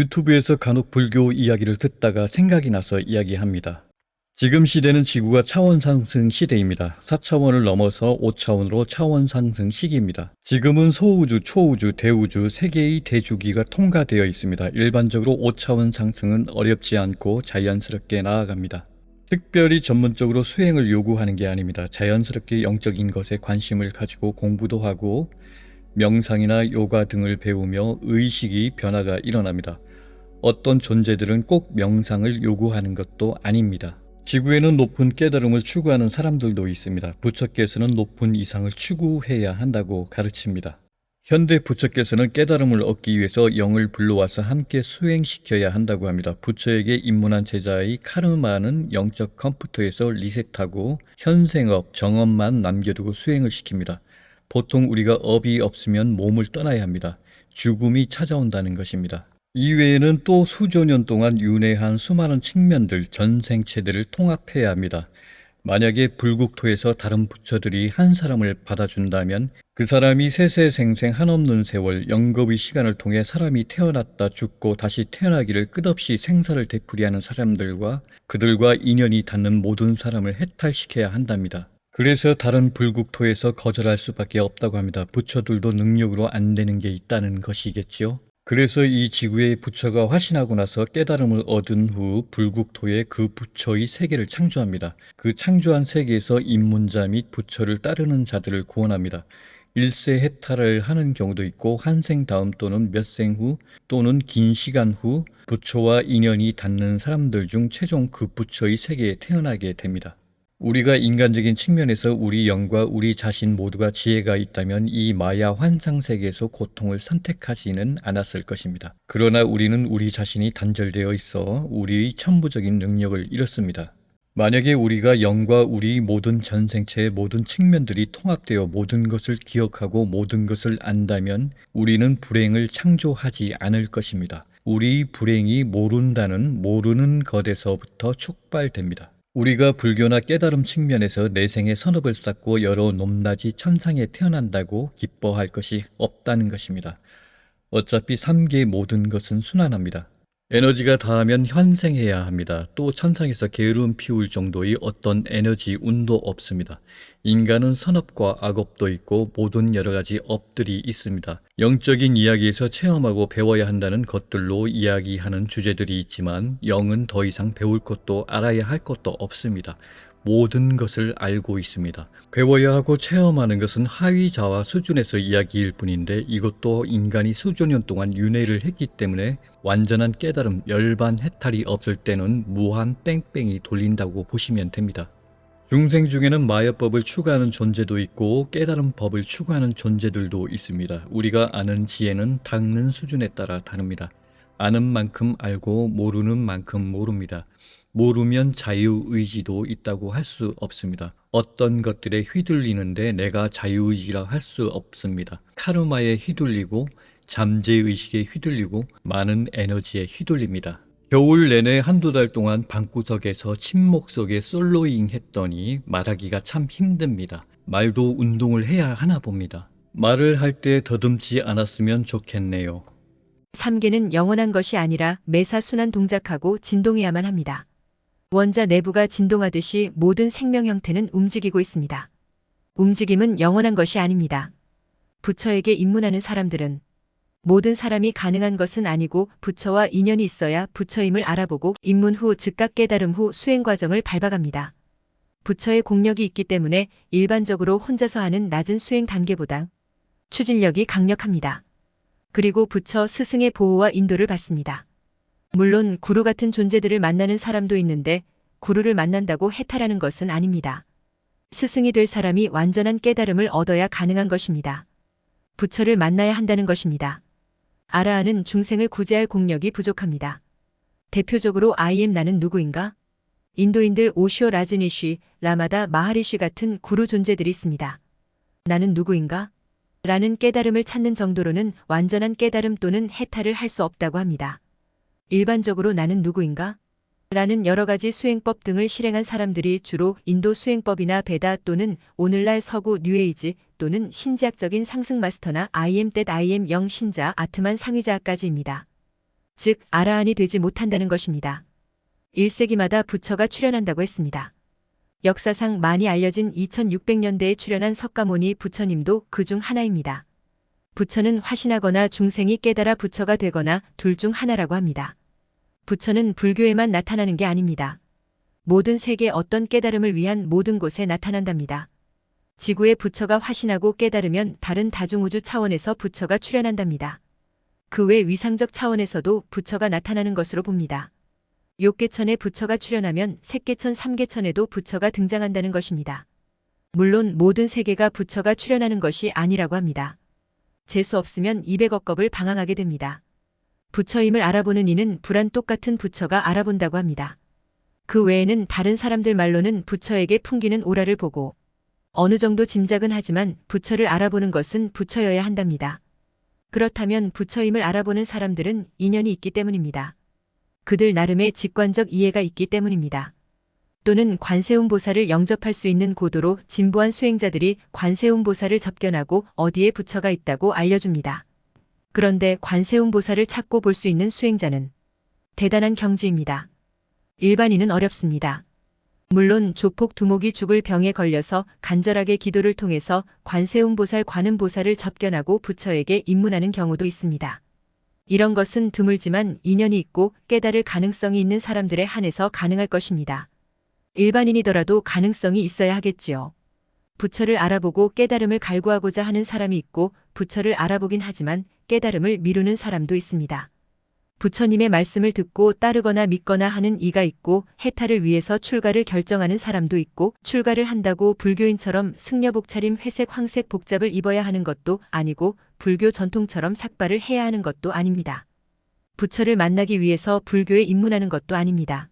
유튜브에서 간혹 불교 이야기를 듣다가 생각이 나서 이야기합니다. 지금 시대는 지구가 차원 상승 시대입니다. 4차원을 넘어서 5차원으로 차원 상승 시기입니다. 지금은 소우주, 초우주, 대우주 3개의 대주기가 통과되어 있습니다. 일반적으로 5차원 상승은 어렵지 않고 자연스럽게 나아갑니다. 특별히 전문적으로 수행을 요구하는 게 아닙니다. 자연스럽게 영적인 것에 관심을 가지고 공부도 하고 명상이나 요가 등을 배우며 의식의 변화가 일어납니다. 어떤 존재들은 꼭 명상을 요구하는 것도 아닙니다. 지구에는 높은 깨달음을 추구하는 사람들도 있습니다. 부처께서는 높은 이상을 추구해야 한다고 가르칩니다. 현대 부처께서는 깨달음을 얻기 위해서 영을 불러와서 함께 수행시켜야 한다고 합니다. 부처에게 입문한 제자의 카르마는 영적 컴퓨터에서 리셋하고 현생업, 정업만 남겨두고 수행을 시킵니다. 보통 우리가 업이 없으면 몸을 떠나야 합니다. 죽음이 찾아온다는 것입니다. 이외에는 또 수조년 동안 윤회한 수많은 측면들, 전생체들을 통합해야 합니다. 만약에 불국토에서 다른 부처들이 한 사람을 받아준다면 그 사람이 세세생생 한없는 세월, 영겁의 시간을 통해 사람이 태어났다 죽고 다시 태어나기를 끝없이 생사를 되풀이하는 사람들과 그들과 인연이 닿는 모든 사람을 해탈시켜야 한답니다. 그래서 다른 불국토에서 거절할 수밖에 없다고 합니다. 부처들도 능력으로 안 되는 게 있다는 것이겠지요. 그래서 이 지구에 부처가 화신하고 나서 깨달음을 얻은 후 불국토에 그 부처의 세계를 창조합니다. 그 창조한 세계에서 입문자 및 부처를 따르는 자들을 구원합니다. 일세 해탈을 하는 경우도 있고 한 생 다음 또는 몇 생 후 또는 긴 시간 후 부처와 인연이 닿는 사람들 중 최종 그 부처의 세계에 태어나게 됩니다. 우리가 인간적인 측면에서 우리 영과 우리 자신 모두가 지혜가 있다면 이 마야 환상 세계에서 고통을 선택하지는 않았을 것입니다. 그러나 우리는 우리 자신이 단절되어 있어 우리의 천부적인 능력을 잃었습니다. 만약에 우리가 영과 우리 모든 전생체의 모든 측면들이 통합되어 모든 것을 기억하고 모든 것을 안다면 우리는 불행을 창조하지 않을 것입니다. 우리의 불행이 모르는 것에서부터 촉발됩니다. 우리가 불교나 깨달음 측면에서 내생의 선업을 쌓고 여러 높낮이 천상에 태어난다고 기뻐할 것이 없다는 것입니다. 어차피 3계 모든 것은 순환합니다. 에너지가 닿으면 현생해야 합니다. 또 천상에서 게으름 피울 정도의 어떤 에너지 운도 없습니다. 인간은 선업과 악업도 있고 모든 여러 가지 업들이 있습니다. 영적인 이야기에서 체험하고 배워야 한다는 것들로 이야기하는 주제들이 있지만 영은 더 이상 배울 것도 알아야 할 것도 없습니다. 모든 것을 알고 있습니다. 배워야 하고 체험하는 것은 하위자와 수준에서 이야기일 뿐인데 이것도 인간이 수조년 동안 윤회를 했기 때문에 완전한 깨달음, 열반 해탈이 없을 때는 무한 뺑뺑이 돌린다고 보시면 됩니다. 중생 중에는 마야법을 추구하는 존재도 있고 깨달은 법을 추구하는 존재들도 있습니다. 우리가 아는 지혜는 닦는 수준에 따라 다릅니다. 아는 만큼 알고 모르는 만큼 모릅니다. 모르면 자유의지도 있다고 할 수 없습니다. 어떤 것들에 휘둘리는데 내가 자유의지라 할 수 없습니다. 카르마에 휘둘리고 잠재의식에 휘둘리고 많은 에너지에 휘둘립니다. 겨울 내내 한두 달 동안 방구석에서 침묵 속에 솔로잉 했더니 말하기가 참 힘듭니다. 말도 운동을 해야 하나 봅니다. 말을 할 때 더듬지 않았으면 좋겠네요. 3계는 영원한 것이 아니라 매사 순환 동작하고 진동해야만 합니다. 원자 내부가 진동하듯이 모든 생명 형태는 움직이고 있습니다. 움직임은 영원한 것이 아닙니다. 부처에게 입문하는 사람들은 모든 사람이 가능한 것은 아니고 부처와 인연이 있어야 부처임을 알아보고 입문 후 즉각 깨달음 후 수행 과정을 밟아갑니다. 부처의 공력이 있기 때문에 일반적으로 혼자서 하는 낮은 수행 단계보다 추진력이 강력합니다. 그리고 부처 스승의 보호와 인도를 받습니다. 물론 구루 같은 존재들을 만나는 사람도 있는데 구루를 만난다고 해탈하는 것은 아닙니다. 스승이 될 사람이 완전한 깨달음을 얻어야 가능한 것입니다. 부처를 만나야 한다는 것입니다. 아라한은 중생을 구제할 공력이 부족합니다. 대표적으로 I am 나는 누구인가? 인도인들 오시오 라즈니쉬, 라마다 마하리쉬 같은 구루 존재들이 있습니다. 나는 누구인가? 라는 깨달음을 찾는 정도로는 완전한 깨달음 또는 해탈을 할 수 없다고 합니다. 일반적으로 나는 누구인가? 라는 여러 가지 수행법 등을 실행한 사람들이 주로 인도 수행법이나 베다 또는 오늘날 서구 뉴에이지 또는 신지학적인 상승 마스터나 I am that I am 영 신자 아트만 상위자까지입니다. 즉 아라한이 되지 못한다는 것입니다. 1세기마다 부처가 출현한다고 했습니다. 역사상 많이 알려진 2600년대에 출현한 석가모니 부처님도 그 중 하나입니다. 부처는 화신하거나 중생이 깨달아 부처가 되거나 둘 중 하나라고 합니다. 부처는 불교에만 나타나는 게 아닙니다. 모든 세계 어떤 깨달음을 위한 모든 곳에 나타난답니다. 지구에 부처가 화신하고 깨달으면 다른 다중우주 차원에서 부처가 출현한답니다. 그 외 위상적 차원에서도 부처가 나타나는 것으로 봅니다. 욕계천에 부처가 출현하면 색계천, 삼계천에도 부처가 등장한다는 것입니다. 물론 모든 세계가 부처가 출현하는 것이 아니라고 합니다. 재수 없으면 200억 겁을 방황하게 됩니다. 부처임을 알아보는 이는 불안 똑같은 부처가 알아본다고 합니다. 그 외에는 다른 사람들 말로는 부처에게 풍기는 오라를 보고 어느 정도 짐작은 하지만 부처를 알아보는 것은 부처여야 한답니다. 그렇다면 부처임을 알아보는 사람들은 인연이 있기 때문입니다. 그들 나름의 직관적 이해가 있기 때문입니다. 또는 관세음보살을 영접할 수 있는 고도로 진보한 수행자들이 관세음보살을 접견하고 어디에 부처가 있다고 알려줍니다. 그런데 관세음보살을 찾고 볼 수 있는 수행자는 대단한 경지입니다. 일반인은 어렵습니다. 물론 조폭 두목이 죽을 병에 걸려서 간절하게 기도를 통해서 관세음보살, 관음보살을 접견하고 부처에게 입문하는 경우도 있습니다. 이런 것은 드물지만 인연이 있고 깨달을 가능성이 있는 사람들에 한해서 가능할 것입니다. 일반인이더라도 가능성이 있어야 하겠지요. 부처를 알아보고 깨달음을 갈구하고자 하는 사람이 있고 부처를 알아보긴 하지만 깨달음을 미루는 사람도 있습니다. 부처님의 말씀을 듣고 따르거나 믿거나 하는 이가 있고 해탈을 위해서 출가를 결정하는 사람도 있고 출가를 한다고 불교인처럼 승려복차림 회색 황색 복잡을 입어야 하는 것도 아니고 불교 전통처럼 삭발을 해야 하는 것도 아닙니다. 부처를 만나기 위해서 불교에 입문하는 것도 아닙니다.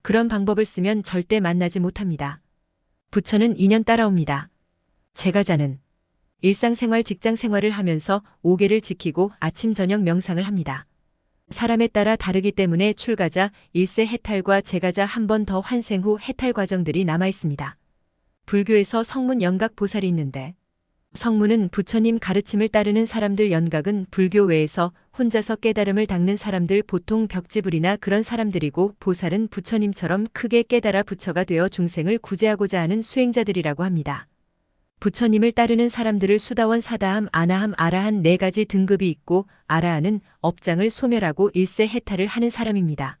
그런 방법을 쓰면 절대 만나지 못합니다. 부처는 인연 따라옵니다. 제가자는 일상생활 직장생활을 하면서 5계를 지키고 아침 저녁 명상을 합니다. 사람에 따라 다르기 때문에 출가자, 일세 해탈과 재가자 한 번 더 환생 후 해탈 과정들이 남아 있습니다. 불교에서 성문 연각 보살이 있는데 성문은 부처님 가르침을 따르는 사람들, 연각은 불교 외에서 혼자서 깨달음을 닦는 사람들, 보통 벽지불이나 그런 사람들이고 보살은 부처님처럼 크게 깨달아 부처가 되어 중생을 구제하고자 하는 수행자들이라고 합니다. 부처님을 따르는 사람들을 수다원, 사다함, 아나함, 아라한 네 가지 등급이 있고 아라한은 업장을 소멸하고 일세 해탈을 하는 사람입니다.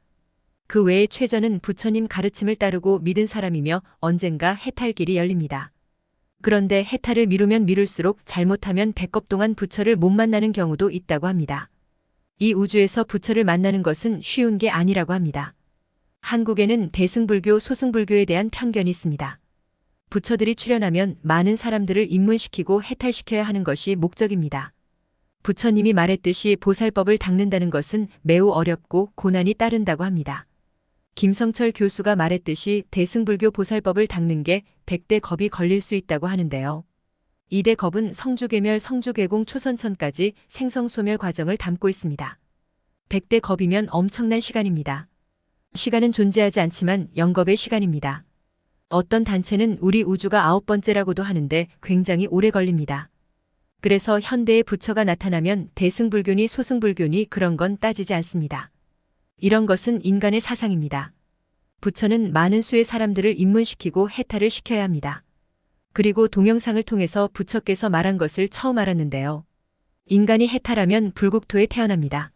그 외에 최저는 부처님 가르침을 따르고 믿은 사람이며 언젠가 해탈길이 열립니다. 그런데 해탈을 미루면 미룰수록 잘못하면 100겁 동안 부처를 못 만나는 경우도 있다고 합니다. 이 우주에서 부처를 만나는 것은 쉬운 게 아니라고 합니다. 한국에는 대승불교, 소승불교에 대한 편견이 있습니다. 부처들이 출현하면 많은 사람들을 입문시키고 해탈시켜야 하는 것이 목적입니다. 부처님이 말했듯이 보살법을 닦는다는 것은 매우 어렵고 고난이 따른다고 합니다. 김성철 교수가 말했듯이 대승불교 보살법을 닦는 게 100대 겁이 걸릴 수 있다고 하는데요. 2대 겁은 성주괴멸, 성주괴공, 초선천까지 생성소멸 과정을 담고 있습니다. 100대 겁이면 엄청난 시간입니다. 시간은 존재하지 않지만 0겁의 시간입니다. 어떤 단체는 우리 우주가 9번째라고도 하는데 굉장히 오래 걸립니다. 그래서 현대에 부처가 나타나면 대승불교니 소승불교니 그런 건 따지지 않습니다. 이런 것은 인간의 사상입니다. 부처는 많은 수의 사람들을 입문시키고 해탈을 시켜야 합니다. 그리고 동영상을 통해서 부처께서 말한 것을 처음 알았는데요. 인간이 해탈하면 불국토에 태어납니다.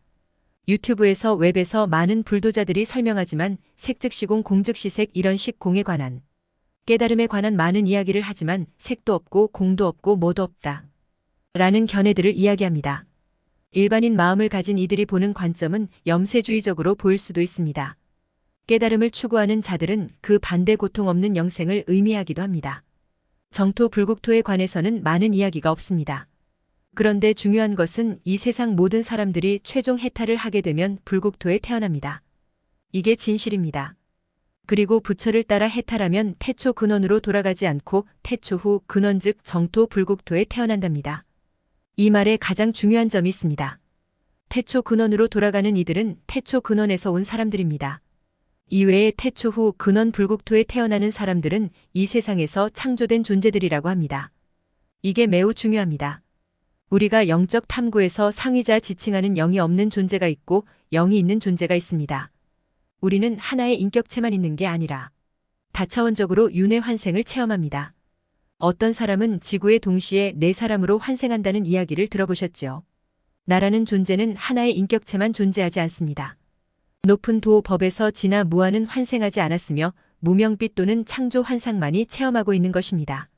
유튜브에서 웹에서 많은 불도자들이 설명하지만 색즉시공, 공즉시색 이런 식 공에 관한 깨달음에 관한 많은 이야기를 하지만 색도 없고 공도 없고 뭐도 없다 라는 견해들을 이야기합니다. 일반인 마음을 가진 이들이 보는 관점은 염세주의적으로 보일 수도 있습니다. 깨달음을 추구하는 자들은 그 반대 고통 없는 영생을 의미하기도 합니다. 정토 불국토에 관해서는 많은 이야기가 없습니다. 그런데 중요한 것은 이 세상 모든 사람들이 최종 해탈을 하게 되면 불국토에 태어납니다. 이게 진실입니다. 그리고 부처를 따라 해탈하면 태초 근원으로 돌아가지 않고 태초 후 근원 즉 정토 불국토에 태어난답니다. 이 말에 가장 중요한 점이 있습니다. 태초 근원으로 돌아가는 이들은 태초 근원에서 온 사람들입니다. 이외에 태초 후 근원 불국토에 태어나는 사람들은 이 세상에서 창조된 존재들이라고 합니다. 이게 매우 중요합니다. 우리가 영적 탐구에서 상위자 지칭하는 영이 없는 존재가 있고 영이 있는 존재가 있습니다. 우리는 하나의 인격체만 있는 게 아니라 다차원적으로 윤회 환생을 체험합니다. 어떤 사람은 지구에 동시에 4사람으로 환생한다는 이야기를 들어보셨죠? 나라는 존재는 하나의 인격체만 존재하지 않습니다. 높은 도 법에서 진화 무한은 환생하지 않았으며 무명빛 또는 창조 환상만이 체험하고 있는 것입니다.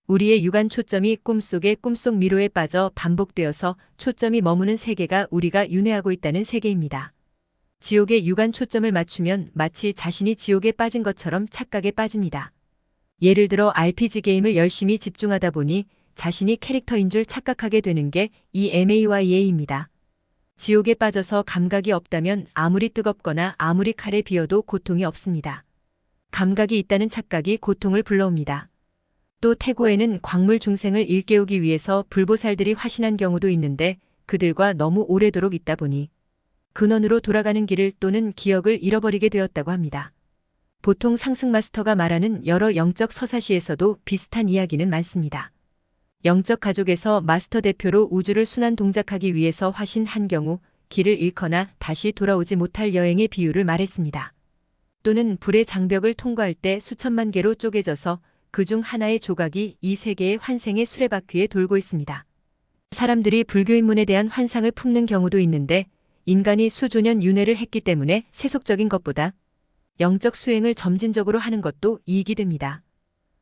우리의 유관 초점이 꿈속의 꿈속 미로에 빠져 반복되어서 초점이 머무는 세계가 우리가 윤회하고 있다는 세계입니다. 지옥에 유관 초점을 맞추면 마치 자신이 지옥에 빠진 것처럼 착각에 빠집니다. 예를 들어 RPG 게임을 열심히 집중하다 보니 자신이 캐릭터인 줄 착각하게 되는 게 이 MAYA입니다. 지옥에 빠져서 감각이 없다면 아무리 뜨겁거나 아무리 칼에 비어도 고통이 없습니다. 감각이 있다는 착각이 고통을 불러옵니다. 또 태고에는 광물 중생을 일깨우기 위해서 불보살들이 화신한 경우도 있는데 그들과 너무 오래도록 있다 보니 근원으로 돌아가는 길을 또는 기억을 잃어버리게 되었다고 합니다. 보통 상승 마스터가 말하는 여러 영적 서사시에서도 비슷한 이야기는 많습니다. 영적 가족에서 마스터 대표로 우주를 순환 동작하기 위해서 화신한 경우 길을 잃거나 다시 돌아오지 못할 여행의 비유를 말했습니다. 또는 불의 장벽을 통과할 때 수천만 개로 쪼개져서 그중 하나의 조각이 이 세계의 환생의 수레바퀴에 돌고 있습니다. 사람들이 불교 인문에 대한 환상을 품는 경우도 있는데 인간이 수조년 윤회를 했기 때문에 세속적인 것보다 영적 수행을 점진적으로 하는 것도 이익이 됩니다.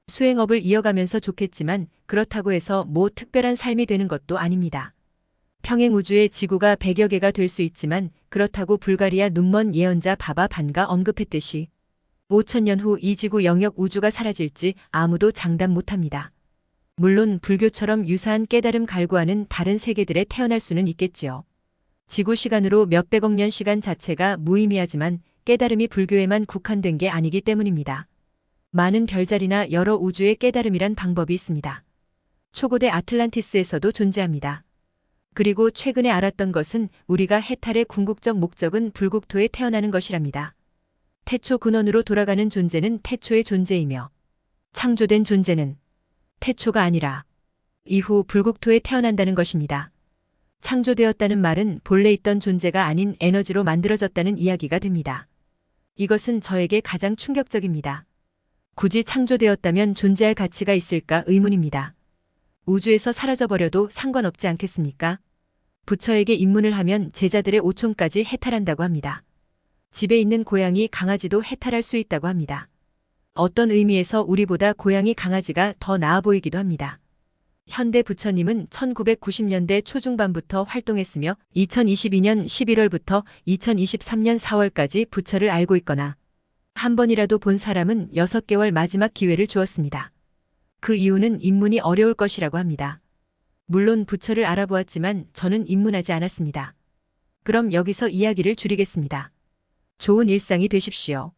수행업을 이어가면서 좋겠지만 그렇다고 해서 뭐 특별한 삶이 되는 것도 아닙니다. 평행 우주의 지구가 100여 개가 될 수 있지만 그렇다고 불가리아 눈먼 예언자 바바 반가 언급했듯이 5천년 후 이 지구 영역 우주가 사라질지 아무도 장담 못합니다. 물론 불교처럼 유사한 깨달음 갈구하는 다른 세계들에 태어날 수는 있겠지요. 지구 시간으로 몇백억 년 시간 자체가 무의미하지만 깨달음이 불교에만 국한된 게 아니기 때문입니다. 많은 별자리나 여러 우주의 깨달음이란 방법이 있습니다. 초고대 아틀란티스에서도 존재합니다. 그리고 최근에 알았던 것은 우리가 해탈의 궁극적 목적은 불국토에 태어나는 것이랍니다. 태초 근원으로 돌아가는 존재는 태초의 존재이며 창조된 존재는 태초가 아니라 이후 불국토에 태어난다는 것입니다. 창조되었다는 말은 본래 있던 존재가 아닌 에너지로 만들어졌다는 이야기가 됩니다. 이것은 저에게 가장 충격적입니다. 굳이 창조되었다면 존재할 가치가 있을까 의문입니다. 우주에서 사라져버려도 상관없지 않겠습니까? 부처에게 입문을 하면 제자들의 오촌까지 해탈한다고 합니다. 집에 있는 고양이, 강아지도 해탈할 수 있다고 합니다. 어떤 의미에서 우리보다 고양이, 강아지가 더 나아 보이기도 합니다. 현대 부처님은 1990년대 초중반부터 활동했으며 2022년 11월부터 2023년 4월까지 부처를 알고 있거나 한 번이라도 본 사람은 6개월 마지막 기회를 주었습니다. 그 이유는 입문이 어려울 것이라고 합니다. 물론 부처를 알아보았지만 저는 입문하지 않았습니다. 그럼 여기서 이야기를 줄이겠습니다. 좋은 일상이 되십시오.